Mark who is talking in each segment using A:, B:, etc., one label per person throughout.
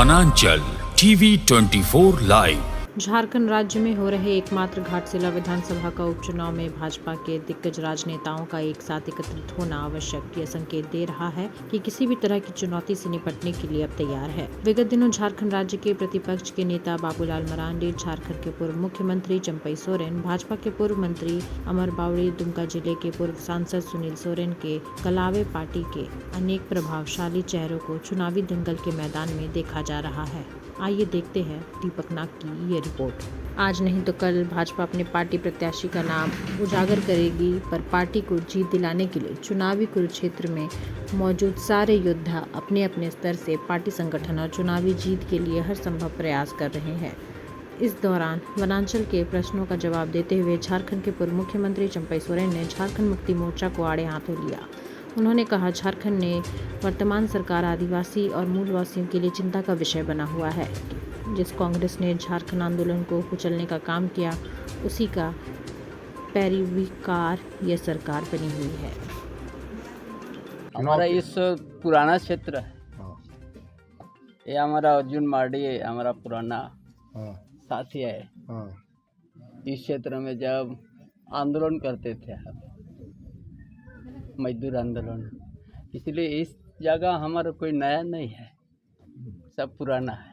A: वनांचल TV 24 live.
B: Jharkhand राज्य में हो रहे एकमात्र घाटशिला विधानसभा का उपचुनाव में भाजपा के दिग्गज राजनेताओं का एक साथ एकत्रित होना आवश्यक यह संकेत दे रहा है कि किसी भी तरह की चुनौती से निपटने के लिए अब तैयार है। विगत दिनों झारखंड राज्य के प्रतिपक्ष के नेता बाबूलाल मरांडी, झारखंड के पूर्व मुख्यमंत्री चंपई सोरेन, भाजपा के पूर्व मंत्री अमर बावड़ी, दुमका जिले के पूर्व सांसद सुनील सोरेन के कलावे पार्टी के अनेक प्रभावशाली चेहरों को चुनावी दंगल के मैदान में देखा जा रहा है। आइए देखते हैं दीपक नाग की ये रिपोर्ट। आज नहीं तो कल भाजपा अपने पार्टी प्रत्याशी का नाम उजागर करेगी, पर पार्टी को जीत दिलाने के लिए चुनावी कुरुक्षेत्र में मौजूद सारे योद्धा अपने अपने स्तर से पार्टी संगठन और चुनावी जीत के लिए हर संभव प्रयास कर रहे हैं। इस दौरान वनांचल के प्रश्नों का जवाब देते हुए झारखंड के पूर्व मुख्यमंत्री चंपई सोरेन ने झारखंड मुक्ति मोर्चा को आड़े हाथों लिया। उन्होंने कहा, झारखंड ने वर्तमान सरकार आदिवासी और मूलवासियों के लिए चिंता का विषय बना हुआ है। जिस कांग्रेस ने झारखंड आंदोलन को कुचलने का काम किया, उसी का पैरवीकार यह सरकार बनी हुई है।
C: हमारा इस पुराना क्षेत्र है, ये हमारा अर्जुन मार्डी हमारा पुराना साथी है। इस क्षेत्र में जब आंदोलन करते थे मजदूर आंदोलन, इसलिए इस जगह हमारा कोई नया नहीं है, सब पुराना है।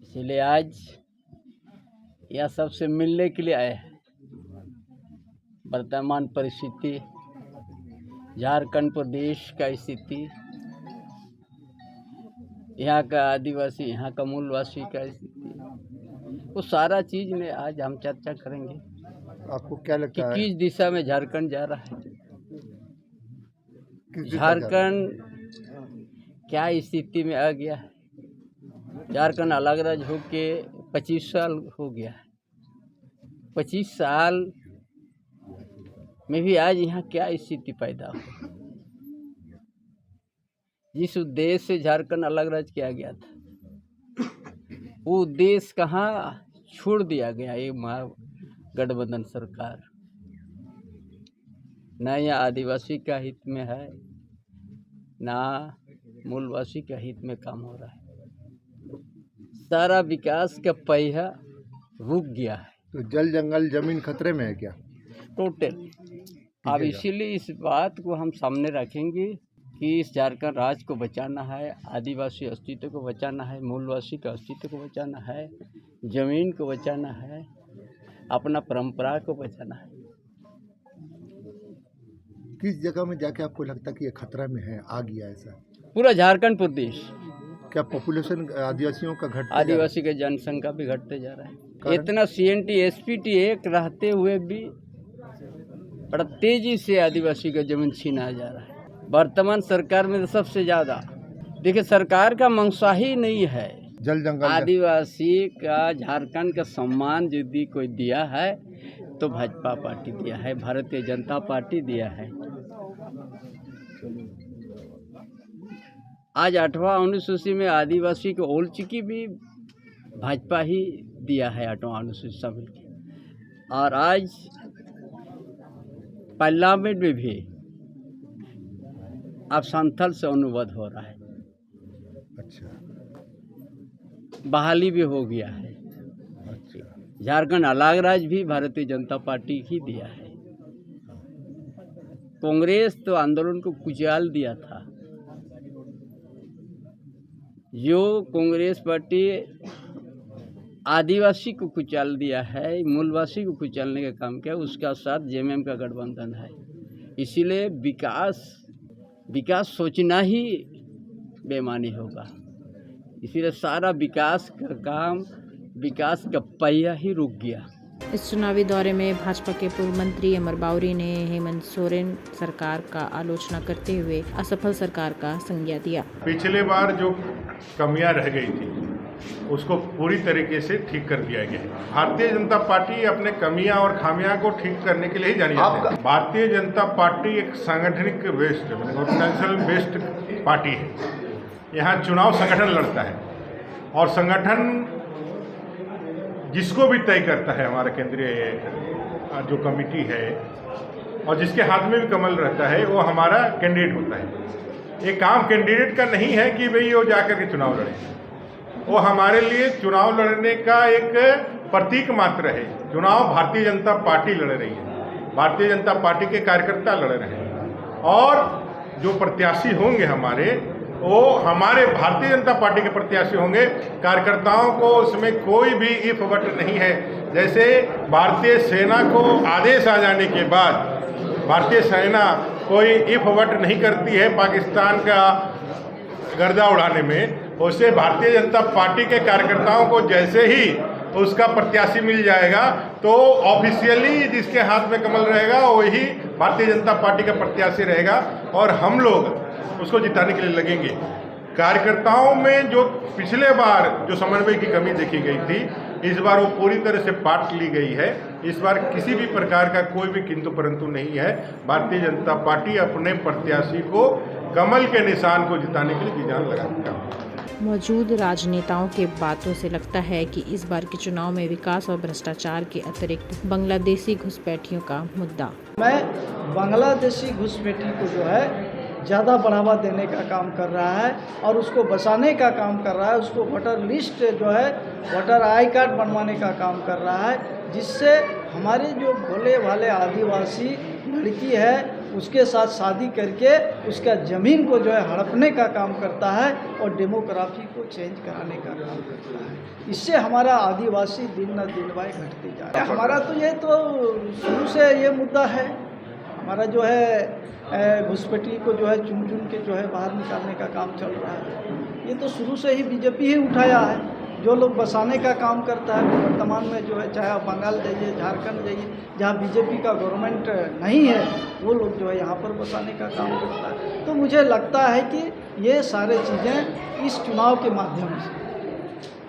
C: इसलिए आज यह सबसे मिलने के लिए आए हैं। वर्तमान परिस्थिति, झारखंड प्रदेश का स्थिति, यहाँ का आदिवासी, यहाँ का मूलवासी का स्थिति, वो सारा चीज़ में आज हम चर्चा करेंगे।
D: आपको क्या लगता है
C: किस दिशा में झारखंड जा रहा है, झारखंड क्या स्थिति में आ गया है। झारखंड अलग राज्य हो के 25 साल हो गया है। 25 साल में भी आज यहाँ क्या स्थिति पैदा हो। जिस उद्देश्य से झारखंड अलग राज्य किया गया था, वो उद्देश्य कहाँ छोड़ दिया गया। ये गठबंधन सरकार न यहाँ आदिवासी का हित में है, ना मूलवासी का हित में काम हो रहा है। सारा विकास का पहिया रुक गया है।
D: तो जल जंगल जमीन खतरे में है क्या?
C: टोटल। अब इसीलिए इस बात को हम सामने रखेंगे कि इस झारखंड राज्य को बचाना है, आदिवासी अस्तित्व को बचाना है, मूलवासी का अस्तित्व को बचाना है, जमीन को बचाना है, अपना परंपरा को बचाना है।
D: किस जगह में जाके आपको लगता कि ये खतरा में है, आ गया ऐसा?
C: पूरा झारखंड प्रदेश।
D: क्या पॉपुलेशन आदिवासियों का घट,
C: आदिवासी का जनसंख्या भी घटते जा रहा है। इतना CNT SPT एक रहते हुए भी बड़ा तेजी से आदिवासी का जमीन छीना जा रहा है। वर्तमान सरकार में तो सबसे ज़्यादा देखिए, सरकार का मंशा ही नहीं है
D: जल जंगल
C: आदिवासी का। झारखंड का सम्मान यदि कोई दिया है तो भाजपा पार्टी दिया है, भारतीय जनता पार्टी दिया है। आज 8वां अनुसूची में आदिवासी को ओलचिकी भी भाजपा ही दिया है, 8वां अनुसूची शामिल किया। और आज पार्लियामेंट में भी अब संथल से अनुवाद हो रहा है।
D: अच्छा,
C: बहाली भी हो गया है।
D: अच्छा।
C: झारखंड अलग राज्य भी भारतीय जनता पार्टी ही दिया है। कांग्रेस तो आंदोलन को कुचल दिया था। जो कांग्रेस पार्टी आदिवासी को कुचल दिया है, मूलवासी को कुचलने का काम किया, उसका साथ JMM का गठबंधन है। इसीलिए विकास सोचना ही बेमानी होगा। इसीलिए सारा विकास का काम, विकास का पहिया ही रुक गया।
B: इस चुनावी दौरे में भाजपा के पूर्व मंत्री अमर बावड़ी ने हेमंत सोरेन सरकार का आलोचना करते हुए असफल सरकार का संज्ञा दिया।
E: पिछले बार जो कमियां रह गई थी उसको पूरी तरीके से ठीक कर दिया गया है। भारतीय जनता पार्टी अपने कमियां और खामियां को ठीक करने के लिए ही जानी जाती है। भारतीय जनता पार्टी एक सांगठनिक बेस्ड, ऑर्गेनाइजेशनल बेस्ड पार्टी है। यहाँ चुनाव संगठन लड़ता है और संगठन जिसको भी तय करता है, हमारा केंद्रीय जो कमेटी है और जिसके हाथ में भी कमल रहता है, वो हमारा कैंडिडेट होता है। ये काम कैंडिडेट का नहीं है कि भाई वो जाकर के चुनाव लड़े। वो हमारे लिए चुनाव लड़ने का एक प्रतीक मात्र है। चुनाव भारतीय जनता पार्टी लड़ रही है, भारतीय जनता पार्टी के कार्यकर्ता लड़ रहे हैं और जो प्रत्याशी होंगे हमारे, वो हमारे भारतीय जनता पार्टी के प्रत्याशी होंगे। कार्यकर्ताओं को उसमें कोई भी इफ बट नहीं है। जैसे भारतीय सेना को आदेश आ जाने के बाद भारतीय सेना कोई इफ बट नहीं करती है पाकिस्तान का गर्दा उड़ाने में, उससे भारतीय जनता पार्टी के कार्यकर्ताओं को जैसे ही उसका प्रत्याशी मिल जाएगा तो ऑफिशियली जिसके हाथ में कमल रहेगा वही भारतीय जनता पार्टी का प्रत्याशी रहेगा और हम लोग उसको जिताने के लिए लगेंगे। कार्यकर्ताओं में जो पिछले बार जो समन्वय की कमी देखी गई थी, इस बार वो पूरी तरह से पाट ली गई है। इस बार किसी भी प्रकार का कोई भी किंतु परंतु नहीं है। भारतीय जनता पार्टी अपने प्रत्याशी को कमल के निशान को जिताने के लिए जी जान लगाएगा।
B: मौजूद राजनेताओं के बातों से लगता है कि इस बार के चुनाव में विकास और भ्रष्टाचार के अतिरिक्त बांग्लादेशी घुसपैठियों का मुद्दा।
F: मैं बांग्लादेशी घुसपैठी को जो है ज़्यादा बढ़ावा देने का काम कर रहा है और उसको बचाने का काम कर रहा है। उसको वोटर लिस्ट जो है वोटर आई कार्ड बनवाने का काम कर रहा है, जिससे हमारे जो भोले भाले आदिवासी लड़की है उसके साथ शादी करके उसका ज़मीन को जो है हड़पने का काम करता है और डेमोग्राफी को चेंज कराने का काम करता है। इससे हमारा आदिवासी दिन न दिन भाई घटते जा रहा है। हमारा तो ये तो शुरू से ये मुद्दा है। हमारा जो है घुसपैठी को जो है चुन चुन के जो है बाहर निकालने का काम चल रहा है। ये तो शुरू से ही बीजेपी ही उठाया है। जो लोग बसाने का काम करता है वर्तमान में जो है, चाहे आप बंगाल जाइए, झारखंड जाइए, जहाँ बीजेपी का गवर्नमेंट नहीं है, वो लोग जो है यहाँ पर बसाने का काम करता है। तो मुझे लगता है कि ये सारे चीज़ें इस चुनाव के माध्यम से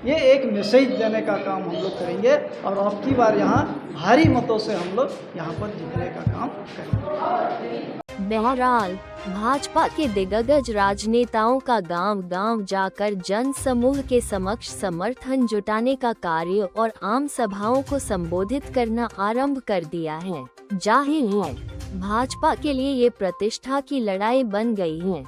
F: ये एक मैसेज देने का काम हम लोग करेंगे और अब की बार यहाँ भारी मतों से हम लोग यहाँ पर जीतने का काम करेंगे।
G: बहरहाल भाजपा के दिग्गज राजनेताओं का गांव-गांव जाकर जन समूह के समक्ष समर्थन जुटाने का कार्य और आम सभाओं को संबोधित करना आरंभ कर दिया है। जाहिर है भाजपा के लिए ये प्रतिष्ठा की लड़ाई बन गई है।